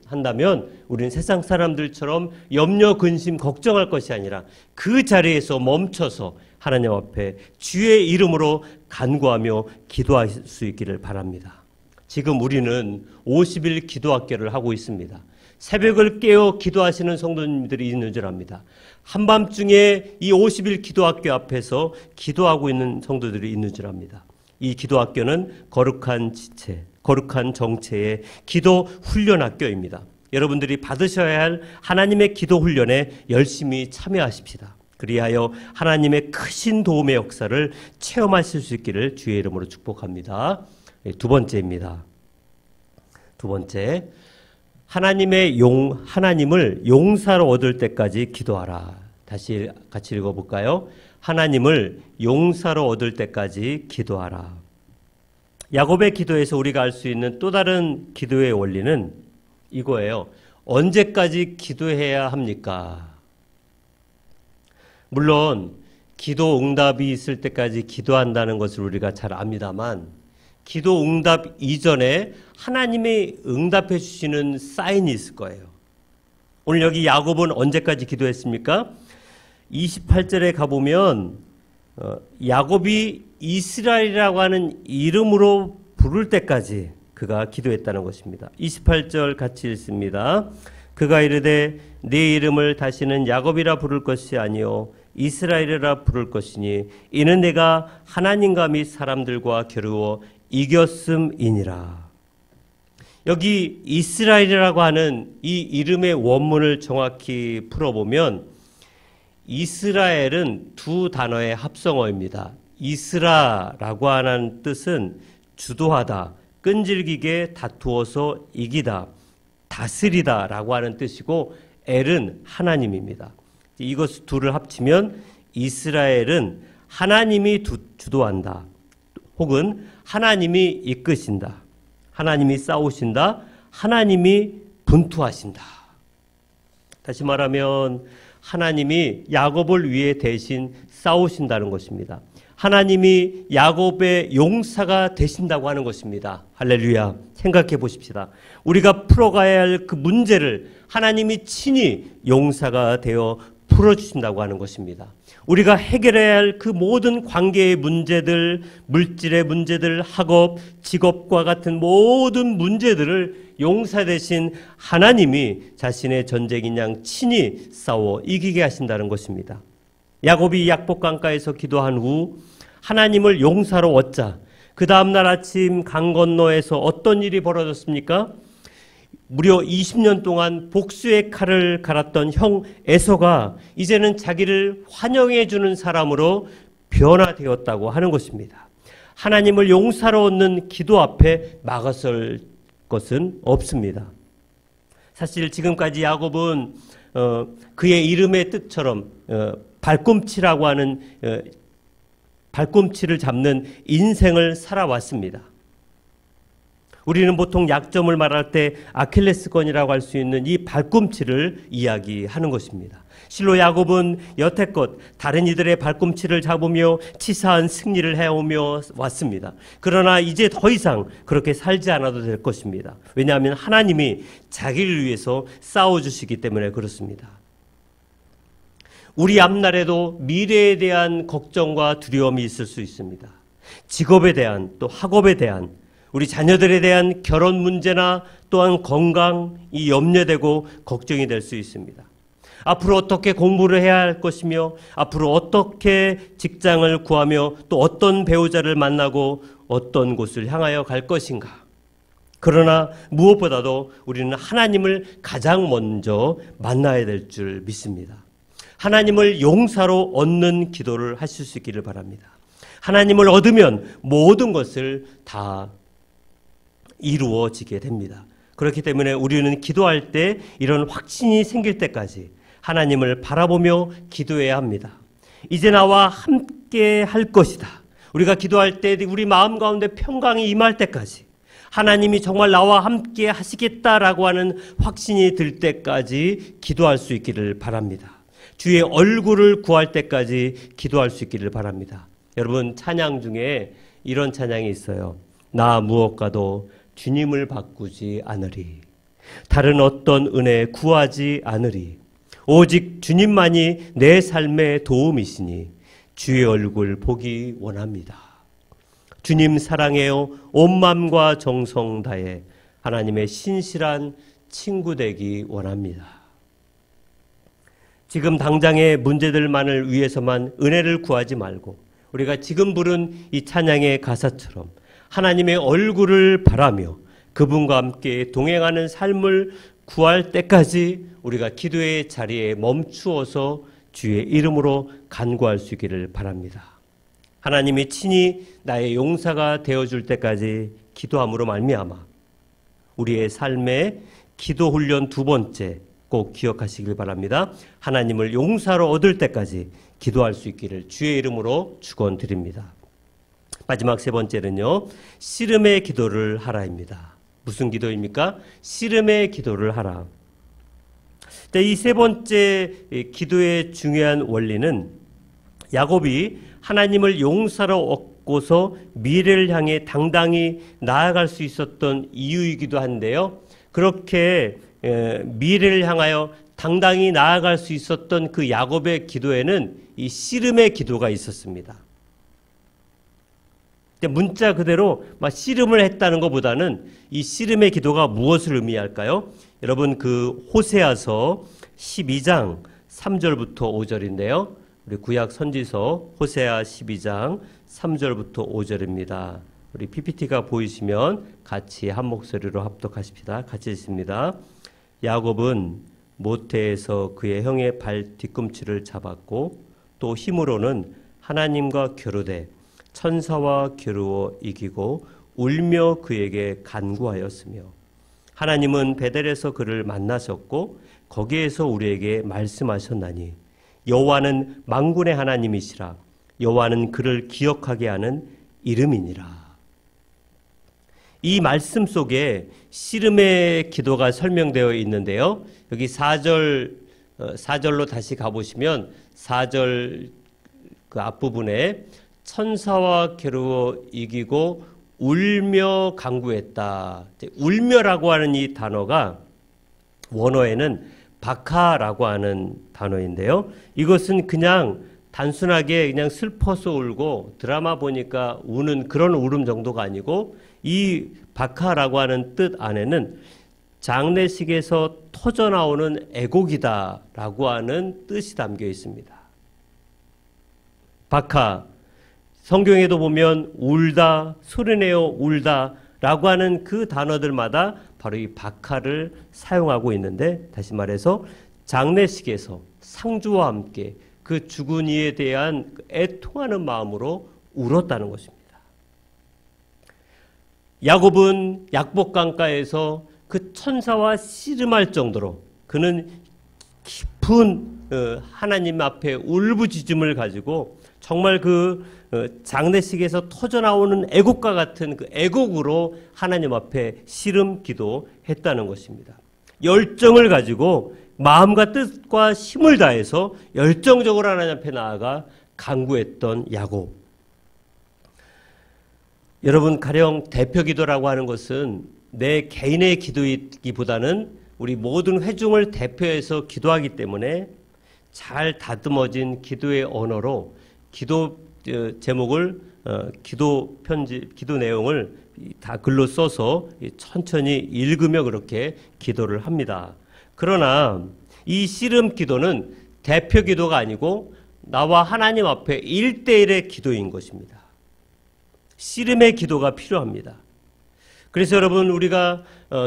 한다면 우리는 세상 사람들처럼 염려, 근심, 걱정할 것이 아니라 그 자리에서 멈춰서 하나님 앞에 주의 이름으로 간구하며 기도할 수 있기를 바랍니다. 지금 우리는 50일 기도학교를 하고 있습니다. 새벽을 깨어 기도하시는 성도님들이 있는 줄 압니다. 한밤중에 이 50일 기도학교 앞에서 기도하고 있는 성도들이 있는 줄 압니다. 이 기도학교는 거룩한 지체, 거룩한 정체의 기도 훈련 학교입니다. 여러분들이 받으셔야 할 하나님의 기도 훈련에 열심히 참여하십시다. 그리하여 하나님의 크신 도움의 역사를 체험하실 수 있기를 주의 이름으로 축복합니다. 두 번째입니다. 두 번째, 하나님을 용사로 얻을 때까지 기도하라. 다시 같이 읽어볼까요? 하나님을 용사로 얻을 때까지 기도하라. 야곱의 기도에서 우리가 알 수 있는 또 다른 기도의 원리는 이거예요. 언제까지 기도해야 합니까? 물론 기도 응답이 있을 때까지 기도한다는 것을 우리가 잘 압니다만 기도 응답 이전에 하나님이 응답해 주시는 사인이 있을 거예요. 오늘 여기 야곱은 언제까지 기도했습니까? 28절에 가보면 야곱이 이스라엘이라고 하는 이름으로 부를 때까지 그가 기도했다는 것입니다. 28절 같이 읽습니다. 그가 이르되 네 이름을 다시는 야곱이라 부를 것이 아니요 이스라엘이라 부를 것이니 이는 내가 하나님과 및 사람들과 겨루어 이겼음이니라. 여기 이스라엘이라고 하는 이 이름의 원문을 정확히 풀어보면 이스라엘은 두 단어의 합성어입니다. 이스라라고 하는 뜻은 주도하다, 끈질기게 다투어서 이기다, 다스리다 라고 하는 뜻이고 엘은 하나님입니다. 이것 둘을 합치면 이스라엘은 하나님이 주도한다 혹은 하나님이 이끄신다, 하나님이 싸우신다, 하나님이 분투하신다. 다시 말하면 하나님이 야곱을 위해 대신 싸우신다는 것입니다. 하나님이 야곱의 용사가 되신다고 하는 것입니다. 할렐루야. 생각해 보십시다. 우리가 풀어가야 할 그 문제를 하나님이 친히 용사가 되어 풀어주신다고 하는 것입니다. 우리가 해결해야 할 그 모든 관계의 문제들, 물질의 문제들, 학업, 직업과 같은 모든 문제들을 용사 대신 하나님이 자신의 전쟁인 양 친히 싸워 이기게 하신다는 것입니다. 야곱이 약복강가에서 기도한 후 하나님을 용사로 얻자. 그 다음날 아침 강 건너에서 어떤 일이 벌어졌습니까? 무려 20년 동안 복수의 칼을 갈았던 형 에서가 이제는 자기를 환영해 주는 사람으로 변화되었다고 하는 것입니다. 하나님을 용사로 얻는 기도 앞에 막아설 것은 없습니다. 사실 지금까지 야곱은 그의 이름의 뜻처럼 발꿈치라고 하는 발꿈치를 잡는 인생을 살아왔습니다. 우리는 보통 약점을 말할 때 아킬레스건이라고 할 수 있는 이 발꿈치를 이야기하는 것입니다. 실로 야곱은 여태껏 다른 이들의 발꿈치를 잡으며 치사한 승리를 해오며 왔습니다. 그러나 이제 더 이상 그렇게 살지 않아도 될 것입니다. 왜냐하면 하나님이 자기를 위해서 싸워주시기 때문에 그렇습니다. 우리 앞날에도 미래에 대한 걱정과 두려움이 있을 수 있습니다. 직업에 대한, 또 학업에 대한, 우리 자녀들에 대한 결혼 문제나 또한 건강이 염려되고 걱정이 될 수 있습니다. 앞으로 어떻게 공부를 해야 할 것이며 앞으로 어떻게 직장을 구하며 또 어떤 배우자를 만나고 어떤 곳을 향하여 갈 것인가. 그러나 무엇보다도 우리는 하나님을 가장 먼저 만나야 될 줄 믿습니다. 하나님을 용사로 얻는 기도를 하실 수 있기를 바랍니다. 하나님을 얻으면 모든 것을 다 이루어지게 됩니다. 그렇기 때문에 우리는 기도할 때 이런 확신이 생길 때까지 하나님을 바라보며 기도해야 합니다. 이제 나와 함께 할 것이다. 우리가 기도할 때 우리 마음 가운데 평강이 임할 때까지, 하나님이 정말 나와 함께 하시겠다라고 하는 확신이 들 때까지 기도할 수 있기를 바랍니다. 주의 얼굴을 구할 때까지 기도할 수 있기를 바랍니다. 여러분, 찬양 중에 이런 찬양이 있어요. 나 무엇과도 주님을 바꾸지 않으리. 다른 어떤 은혜 구하지 않으리. 오직 주님만이 내 삶의 도움이시니 주의 얼굴 보기 원합니다. 주님 사랑해요. 온 마음과 정성 다해 하나님의 신실한 친구 되기 원합니다. 지금 당장의 문제들만을 위해서만 은혜를 구하지 말고 우리가 지금 부른 이 찬양의 가사처럼 하나님의 얼굴을 바라며 그분과 함께 동행하는 삶을 구할 때까지 우리가 기도의 자리에 멈추어서 주의 이름으로 간구할 수 있기를 바랍니다. 하나님이 친히 나의 용사가 되어줄 때까지 기도함으로 말미암아 우리의 삶의 기도 훈련 두 번째 꼭 기억하시길 바랍니다. 하나님을 용사로 얻을 때까지 기도할 수 있기를 주의 이름으로 축원드립니다. 마지막 세 번째는요, 씨름의 기도를 하라입니다. 무슨 기도입니까? 씨름의 기도를 하라. 이 세 번째 기도의 중요한 원리는 야곱이 하나님을 용사로 얻고서 미래를 향해 당당히 나아갈 수 있었던 이유이기도 한데요. 그렇게 미래를 향하여 당당히 나아갈 수 있었던 그 야곱의 기도에는 이 씨름의 기도가 있었습니다. 문자 그대로 막 씨름을 했다는 것보다는 이 씨름의 기도가 무엇을 의미할까요? 여러분, 그 호세아서 12장 3절부터 5절인데요. 우리 구약 선지서 호세아 12장 3절부터 5절입니다. 우리 PPT가 보이시면 같이 한 목소리로 합독하십시다. 같이 읽습니다. 야곱은 모태에서 그의 형의 발 뒤꿈치를 잡았고 또 힘으로는 하나님과 겨루되 천사와 겨루어 이기고 울며 그에게 간구하였으며 하나님은 베델에서 그를 만나셨고 거기에서 우리에게 말씀하셨나니 여호와는 만군의 하나님이시라. 여호와는 그를 기억하게 하는 이름이니라. 이 말씀 속에 씨름의 기도가 설명되어 있는데요. 여기 4절로 다시 가보시면 4절 그 앞부분에 천사와 겨루어 이기고 울며 간구했다. 울며라고 하는 이 단어가 원어에는 바카라고 하는 단어인데요. 이것은 그냥 단순하게 그냥 슬퍼서 울고 드라마 보니까 우는 그런 울음 정도가 아니고 이 바카라고 하는 뜻 안에는 장례식에서 터져나오는 애곡이다라고 하는 뜻이 담겨 있습니다. 바카, 성경에도 보면 울다, 소리내어 울다라고 하는 그 단어들마다 바로 이 바카를 사용하고 있는데, 다시 말해서 장례식에서 상주와 함께 그 죽은 이에 대한 애통하는 마음으로 울었다는 것입니다. 야곱은 약복강가에서 그 천사와 씨름할 정도로 그는 깊은 하나님 앞에 울부짖음을 가지고 정말 그 장례식에서 터져나오는 애곡과 같은 그 애곡으로 하나님 앞에 씨름 기도했다는 것입니다. 열정을 가지고 마음과 뜻과 힘을 다해서 열정적으로 하나님 앞에 나아가 간구했던 야곱. 여러분, 가령 대표기도라고 하는 것은 내 개인의 기도이기보다는 우리 모든 회중을 대표해서 기도하기 때문에 잘 다듬어진 기도의 언어로 기도 제목을 기도 내용을 다 글로 써서 천천히 읽으며 그렇게 기도를 합니다. 그러나 이 씨름 기도는 대표 기도가 아니고 나와 하나님 앞에 1대1의 기도인 것입니다. 씨름의 기도가 필요합니다. 그래서 여러분 우리가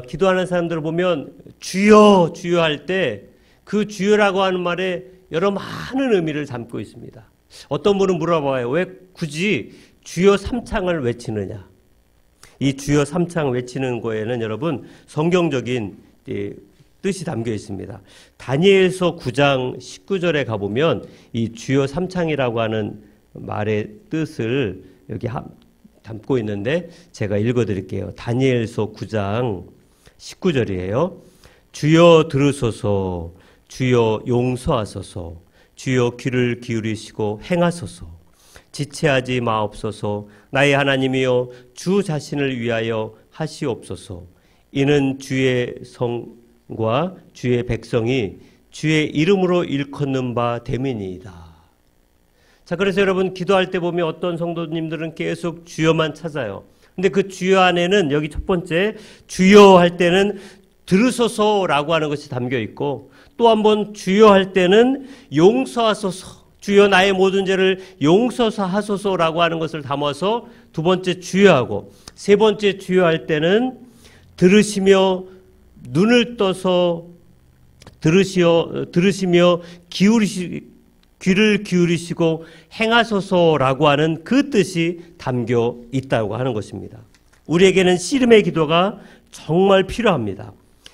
기도하는 사람들을 보면 주여 주여 할 때 그 주여라고 하는 말에 여러 많은 의미를 담고 있습니다. 어떤 분은 물어봐요. 왜 굳이 주여 삼창을 외치느냐. 이 주여 삼창 외치는 거에는 여러분 성경적인 뜻이 담겨 있습니다. 다니엘서 9장 19절에 가보면 이 주여 삼창이라고 하는 말의 뜻을 여기 담고 있는데 제가 읽어드릴게요. 다니엘서 9장 19절이에요. 주여 들으소서, 주여 용서하소서, 주여 귀를 기울이시고 행하소서, 지체하지 마옵소서. 나의 하나님이여 주 자신을 위하여 하시옵소서. 이는 주의 성과 주의 백성이 주의 이름으로 일컫는 바 됨이니이다. 자, 그래서 여러분 기도할 때 보면 어떤 성도님들은 계속 주여만 찾아요. 근데 그 주여 안에는 여기 첫 번째 주여 할 때는 들으소서라고 하는 것이 담겨 있고, 또 한 번 주여 할 때는 용서하소서, 주여 나의 모든 죄를 용서서 하소서라고 하는 것을 담아서 두 번째 주여하고, 세 번째 주여할 때는 들으시며 눈을 떠서 들으시며 귀를 기울이시고 행하소서라고 하는 그 뜻이 담겨 있다고 하는 것입니다. 우리에게는 씨름의 기도가 정말 필요합니다.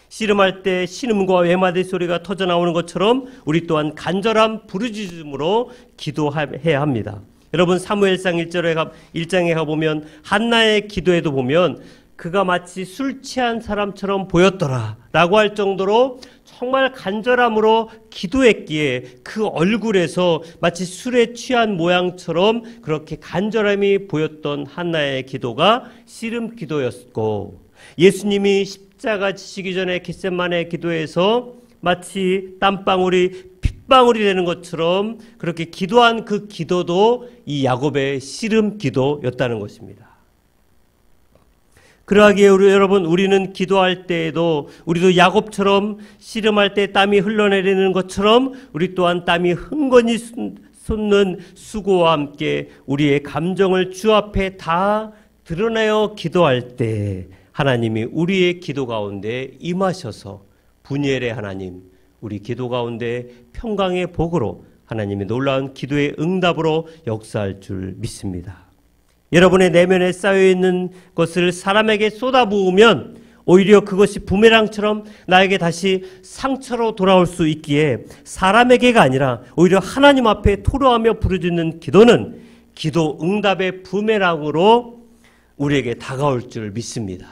씨름할 때 신음과 외마디 소리가 터져나오는 것처럼 우리 또한 간절한 부르짖음으로 기도해야 합니다. 여러분 사무엘상 1장에 가보면 한나의 기도에도 보면 그가 마치 술 취한 사람처럼 보였더라 라고 할 정도로 정말 간절함으로 기도했기에 그 얼굴에서 마치 술에 취한 모양처럼 그렇게 간절함이 보였던 한나의 기도가 씨름 기도였고, 예수님이 십자가 지시기 전에 겟세마네 기도에서 마치 땀방울이 핏방울이 되는 것처럼 그렇게 기도한 그 기도도 이 야곱의 씨름 기도였다는 것입니다. 그러하기에 여러분 우리는 기도할 때에도 우리도 야곱처럼 씨름할 때 땀이 흘러내리는 것처럼 우리 또한 땀이 흥건히 솟는 수고와 함께 우리의 감정을 주 앞에 다 드러내어 기도할 때 하나님이 우리의 기도 가운데 임하셔서 분이엘의 하나님, 우리 기도 가운데 평강의 복으로 하나님의 놀라운 기도의 응답으로 역사할 줄 믿습니다. 여러분의 내면에 쌓여있는 것을 사람에게 쏟아부으면 오히려 그것이 부메랑처럼 나에게 다시 상처로 돌아올 수 있기에 사람에게가 아니라 오히려 하나님 앞에 토로하며 부르짖는 기도는 기도 응답의 부메랑으로 우리에게 다가올 줄 믿습니다.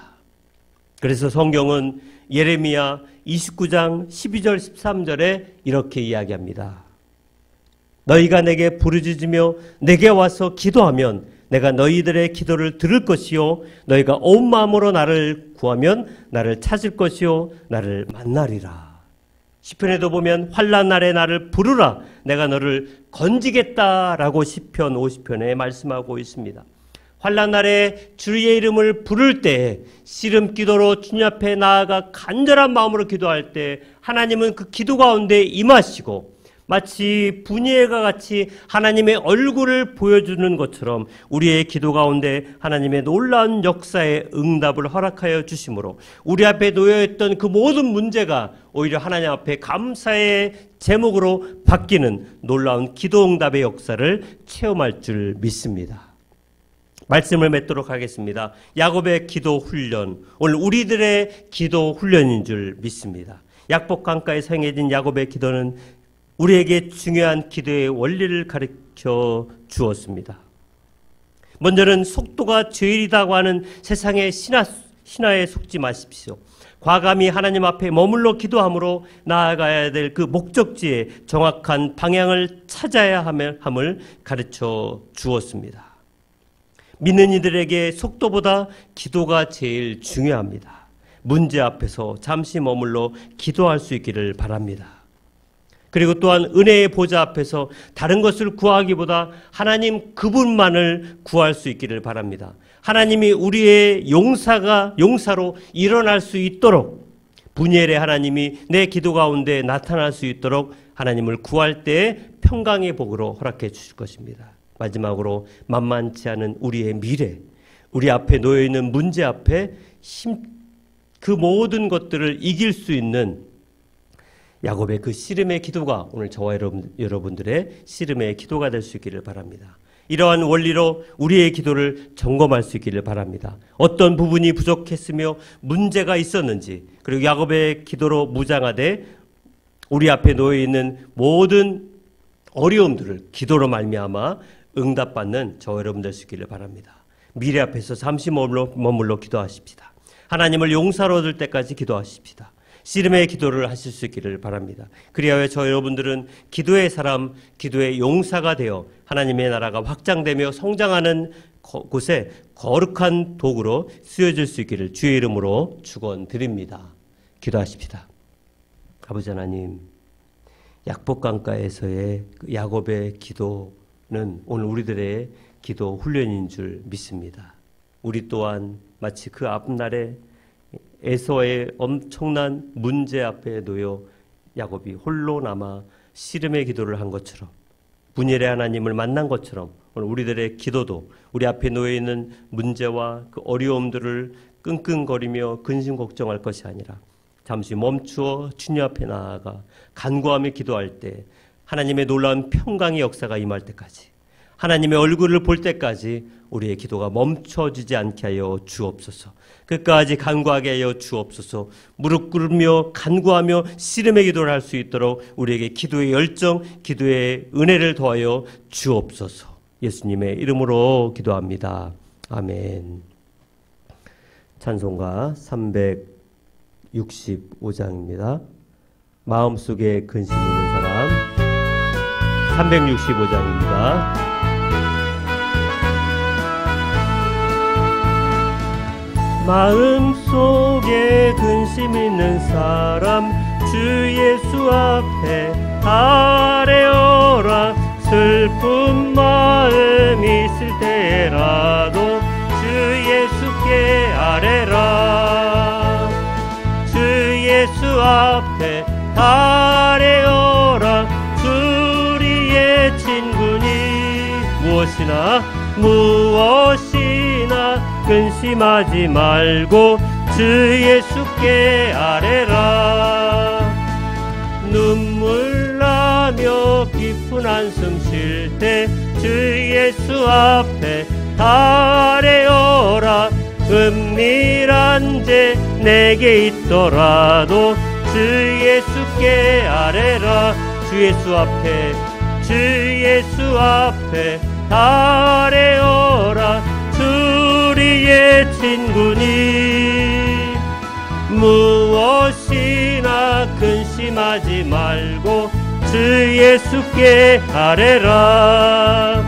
그래서 성경은 예레미야 29장 12절 13절에 이렇게 이야기합니다. 너희가 내게 부르짖으며 내게 와서 기도하면 내가 너희들의 기도를 들을 것이요 너희가 온 마음으로 나를 구하면 나를 찾을 것이요 나를 만나리라. 시편에도 보면 환난 날에 나를 부르라 내가 너를 건지겠다라고 시편 50편에 말씀하고 있습니다. 환난 날에 주의 이름을 부를 때 씨름 기도로 주님 앞에 나아가 간절한 마음으로 기도할 때 하나님은 그 기도 가운데 임하시고 마치 분이엘과 같이 하나님의 얼굴을 보여주는 것처럼 우리의 기도 가운데 하나님의 놀라운 역사의 응답을 허락하여 주심으로 우리 앞에 놓여있던 그 모든 문제가 오히려 하나님 앞에 감사의 제목으로 바뀌는 놀라운 기도 응답의 역사를 체험할 줄 믿습니다. 말씀을 맺도록 하겠습니다. 야곱의 기도 훈련, 오늘 우리들의 기도 훈련인 줄 믿습니다. 약복 강가에 성해진 야곱의 기도는 우리에게 중요한 기도의 원리를 가르쳐 주었습니다. 먼저는 속도가 죄일이라고 하는 세상의 신화에 속지 마십시오. 과감히 하나님 앞에 머물러 기도함으로 나아가야 될 그 목적지에 정확한 방향을 찾아야 함을 가르쳐 주었습니다. 믿는 이들에게 속도보다 기도가 제일 중요합니다. 문제 앞에서 잠시 머물러 기도할 수 있기를 바랍니다. 그리고 또한 은혜의 보좌 앞에서 다른 것을 구하기보다 하나님 그분만을 구할 수 있기를 바랍니다. 하나님이 우리의 용사로 일어날 수 있도록 분이엘의 하나님이 내 기도 가운데 나타날 수 있도록 하나님을 구할 때 평강의 복으로 허락해 주실 것입니다. 마지막으로 만만치 않은 우리의 미래, 우리 앞에 놓여 있는 문제 앞에 그 모든 것들을 이길 수 있는 야곱의 그 씨름의 기도가 오늘 저와 여러분들의 씨름의 기도가 될 수 있기를 바랍니다. 이러한 원리로 우리의 기도를 점검할 수 있기를 바랍니다. 어떤 부분이 부족했으며 문제가 있었는지, 그리고 야곱의 기도로 무장하되 우리 앞에 놓여 있는 모든 어려움들을 기도로 말미암아 응답받는 저와 여러분 될 수 있기를 바랍니다. 미래 앞에서 잠시 머물러 기도하십시다. 하나님을 용서로 얻을 때까지 기도하십시다. 씨름의 기도를 하실 수 있기를 바랍니다. 그리하여 저 여러분들은 기도의 사람, 기도의 용사가 되어 하나님의 나라가 확장되며 성장하는 곳에 거룩한 도구로 쓰여질 수 있기를 주의 이름으로 축원드립니다. 기도하십시다. 아버지 하나님, 약복강가에서의 야곱의 기도는 오늘 우리들의 기도 훈련인 줄 믿습니다. 우리 또한 마치 그 앞날에 에서의 엄청난 문제 앞에 놓여 야곱이 홀로 남아 씨름의 기도를 한 것처럼, 분열의 하나님을 만난 것처럼 오늘 우리들의 기도도 우리 앞에 놓여 있는 문제와 그 어려움들을 끙끙거리며 근심 걱정할 것이 아니라 잠시 멈추어 주님 앞에 나아가 간구하며 기도할 때 하나님의 놀라운 평강의 역사가 임할 때까지, 하나님의 얼굴을 볼 때까지 우리의 기도가 멈춰지지 않게 하여 주옵소서. 끝까지 간구하게 하여 주옵소서. 무릎 꿇으며 간구하며 씨름의 기도를 할 수 있도록 우리에게 기도의 열정, 기도의 은혜를 더하여 주옵소서. 예수님의 이름으로 기도합니다. 아멘. 찬송가 365장입니다. 마음속에 근심 있는 사람, 365장입니다. 마음속에 근심 있는 사람, 주 예수 앞에 아뢰어라. 슬픈 마음 있을 때라도 주 예수께 아뢰라. 주 예수 앞에 아뢰어라. 주리의 친구니 무엇이나 근심하지 말고 주 예수께 아뢰라. 눈물 나며 깊은 한숨 쉴 때 주 예수 앞에 아뢰어라. 은밀한 죄 내게 있더라도 주 예수께 아뢰라. 주 예수 앞에 아뢰어라. 주리의 친구니 무엇이나 근심하지 말고 주 예수께 아뢰라.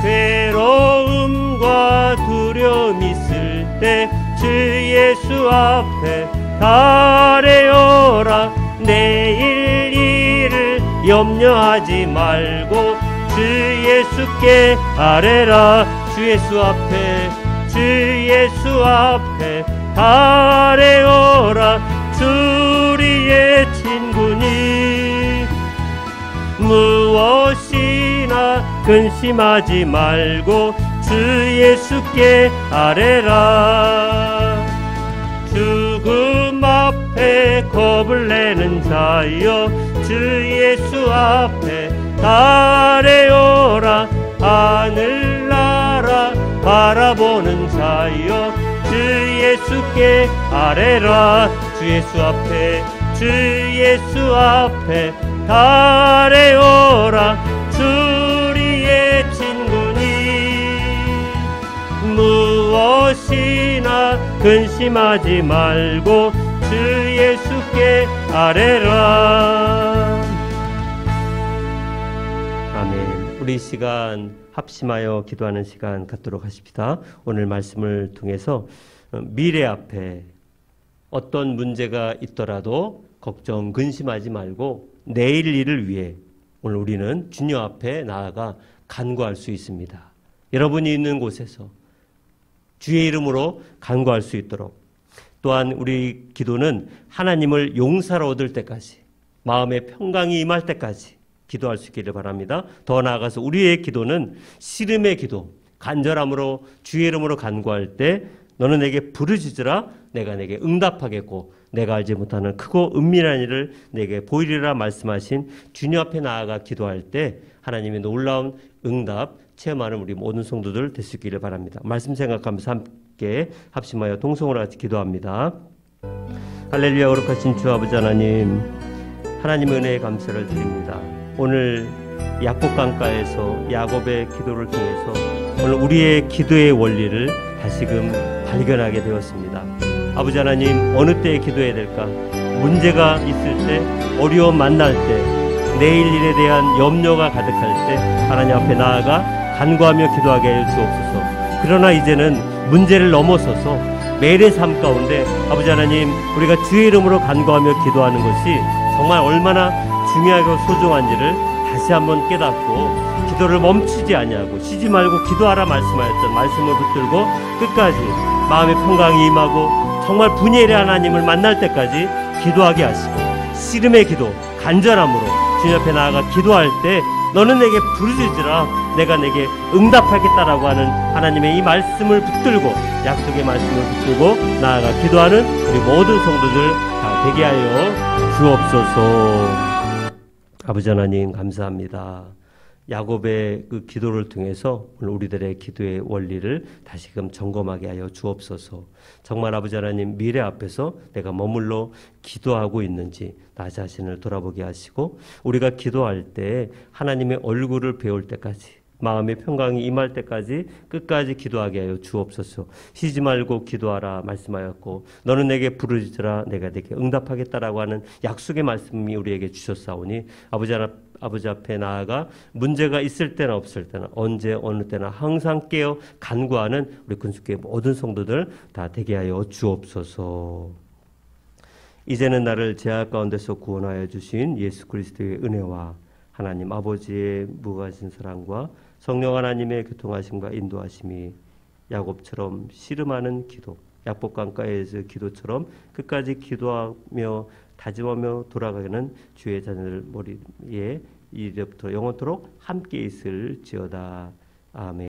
괴로움과 두려움 있을 때 주 예수 앞에 아뢰어라. 내일 일을 염려하지 말고 주 예수께 아뢰라. 주 예수 앞에 아뢰어라. 주리의 친구니 무엇이나 근심하지 말고 주 예수께 아뢰라. 죽음 앞에 겁을 내는 자여 주 예수 앞에 아뢰어라. 하늘나라 바라보는 자여 주 예수께 아뢰라. 주 예수 앞에 아뢰어라. 주리의 친구니 무엇이나 근심하지 말고 주 예수께 아뢰라. 아멘. 우리 시간 합심하여 기도하는 시간 갖도록 하십시다. 오늘 말씀을 통해서 미래 앞에 어떤 문제가 있더라도 걱정, 근심하지 말고 내일 일을 위해 오늘 우리는 주님 앞에 나아가 간구할 수 있습니다. 여러분이 있는 곳에서 주의 이름으로 간구할 수 있도록, 또한 우리 기도는 하나님을 용서로 얻을 때까지, 마음의 평강이 임할 때까지 기도할 수 있기를 바랍니다. 더 나아가서 우리의 기도는 씨름의 기도, 간절함으로 주의 이름으로 간구할 때 너는 내게 부르짖으라 내가 내게 응답하겠고 내가 알지 못하는 크고 은밀한 일을 내게 보이리라 말씀하신 주님 앞에 나아가 기도할 때 하나님의 놀라운 응답 체험하는 우리 모든 성도들 될 수 있기를 바랍니다. 말씀 생각하면서 함께 합심하여 동성으로 같이 기도합니다. 할렐루야. 거룩하신 주 아버지 하나님, 하나님의 은혜에 감사를 드립니다. 오늘 야곱 강가에서 야곱의 기도를 통해서 오늘 우리의 기도의 원리를 다시금 발견하게 되었습니다. 아버지 하나님, 어느 때에 기도해야 될까? 문제가 있을 때, 어려움 만날 때, 내일 일에 대한 염려가 가득할 때 하나님 앞에 나아가 간구하며 기도하게 하여 주옵소서. 그러나 이제는 문제를 넘어서서 매일의 삶 가운데 아버지 하나님, 우리가 주의 이름으로 간구하며 기도하는 것이 정말 얼마나 중요하고 소중한지를 다시 한번 깨닫고 기도를 멈추지 아니하고 쉬지 말고 기도하라 말씀하였던 말씀을 붙들고 끝까지 마음의 평강이 임하고 정말 분이엘의 하나님을 만날 때까지 기도하게 하시고 씨름의 기도, 간절함으로 주님 앞에 나아가 기도할 때 너는 내게 부르짖으라 내가 내게 응답하겠다라고 하는 하나님의 이 말씀을 붙들고 약속의 말씀을 붙들고 나아가 기도하는 우리 모든 성도들 다 되게 하여 주옵소서. 아버지 하나님 감사합니다. 야곱의 그 기도를 통해서 오늘 우리들의 기도의 원리를 다시금 점검하게 하여 주옵소서. 정말 아버지 하나님 미래 앞에서 내가 머물러 기도하고 있는지 나 자신을 돌아보게 하시고 우리가 기도할 때 하나님의 얼굴을 배울 때까지 마음의 평강이 임할 때까지 끝까지 기도하게 하여 주옵소서. 쉬지 말고 기도하라 말씀하였고 너는 내게 부르짖으라 내가 내게 응답하겠다라고 하는 약속의 말씀이 우리에게 주셨사오니 아버지 앞에 나아가 문제가 있을 때나 없을 때나 언제 어느 때나 항상 깨어 간구하는 우리 근숙교회 모든 성도들 다 되게 하여 주옵소서. 이제는 나를 죄악 가운데서 구원하여 주신 예수 그리스도의 은혜와 하나님 아버지의 무가신 사랑과 성령 하나님의 교통하심과 인도하심이 야곱처럼 씨름하는 기도, 야곱 강가에서 기도처럼 끝까지 기도하며 다짐하며 돌아가는 주의 자녀들 머리에 이제부터 영원토록 함께 있을지어다. 아멘.